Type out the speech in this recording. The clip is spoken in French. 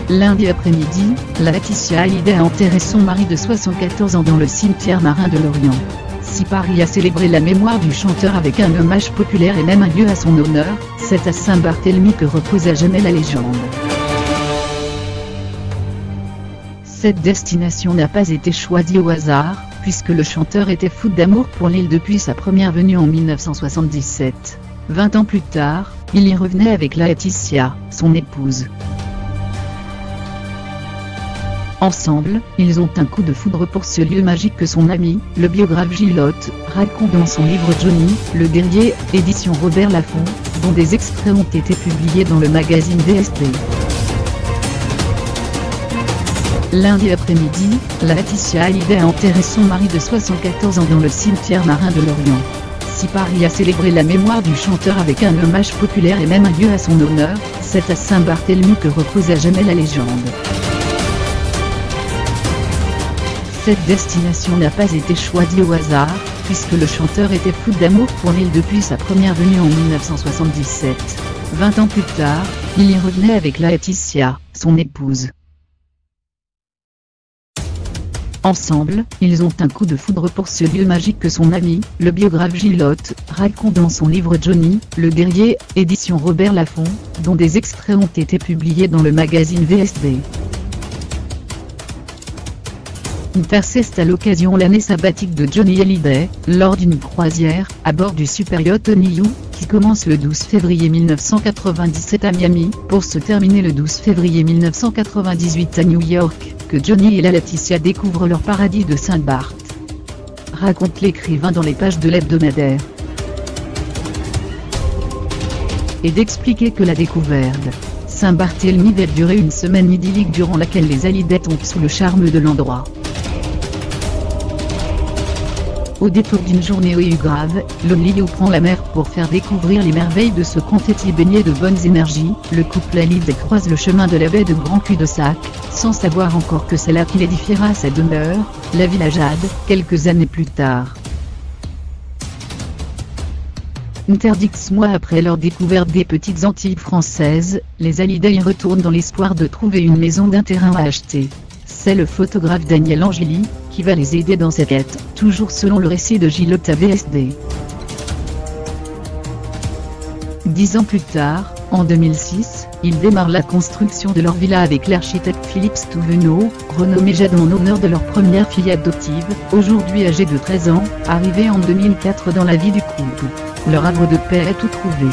Lundi après-midi, Laetitia Hallyday a enterré son mari de 74 ans dans le cimetière marin de Lorient. Si Paris a célébré la mémoire du chanteur avec un hommage populaire et même un lieu à son honneur, c'est à Saint-Barthélemy que repose à jamais la légende. Cette destination n'a pas été choisie au hasard, puisque le chanteur était fou d'amour pour l'île depuis sa première venue en 1977. 20 ans plus tard, il y revenait avec Laetitia, son épouse. Ensemble, ils ont un coup de foudre pour ce lieu magique que son ami, le biographe Gilles Hôte, raconte dans son livre Johnny, le guerrier, édition Robert Laffont, dont des extraits ont été publiés dans le magazine VSD. Lundi après-midi, Laetitia Hallyday a enterré son mari de 74 ans dans le cimetière marin de Lorient. Si Paris a célébré la mémoire du chanteur avec un hommage populaire et même un lieu à son honneur, c'est à Saint-Barthélemy que repose à jamais la légende. Cette destination n'a pas été choisie au hasard, puisque le chanteur était fou d'amour pour l'île depuis sa première venue en 1977. 20 ans plus tard, il y revenait avec Laetitia, son épouse. Ensemble, ils ont un coup de foudre pour ce lieu magique que son ami, le biographe Gilles Hôte, raconte dans son livre Johnny, le guerrier, édition Robert Laffont, dont des extraits ont été publiés dans le magazine VSD. Interceste à l'occasion l'année sabbatique de Johnny Hallyday, lors d'une croisière, à bord du super yacht New, qui commence le 12 février 1997 à Miami, pour se terminer le 12 février 1998 à New York, que Johnny et la Laetitia découvrent leur paradis de Saint-Barth. Raconte l'écrivain dans les pages de l'hebdomadaire. Et d'expliquer que la découverte Saint-Barthélemy va durer une semaine idyllique durant laquelle les Hallyday tombent sous le charme de l'endroit. Au détour d'une journée grave, Lonely prend la mer pour faire découvrir les merveilles de ce confetti baigné de bonnes énergies. Le couple Hallyday croise le chemin de la baie de Grand Cul-de-Sac, sans savoir encore que c'est là qu'il édifiera sa demeure, la Villa Jade, quelques années plus tard. 10 mois après leur découverte des petites Antilles françaises, les Hallyday y retournent dans l'espoir de trouver une maison d'un terrain à acheter. C'est le photographe Daniel Angeli, qui va les aider dans cette quête, toujours selon le récit de Gilles Hôte à VSD. 10 ans plus tard, en 2006, ils démarrent la construction de leur villa avec l'architecte Philippe Stouvenot, renommé Jade en honneur de leur première fille adoptive, aujourd'hui âgée de 13 ans, arrivée en 2004 dans la vie du couple. Leur havre de paix est tout trouvé.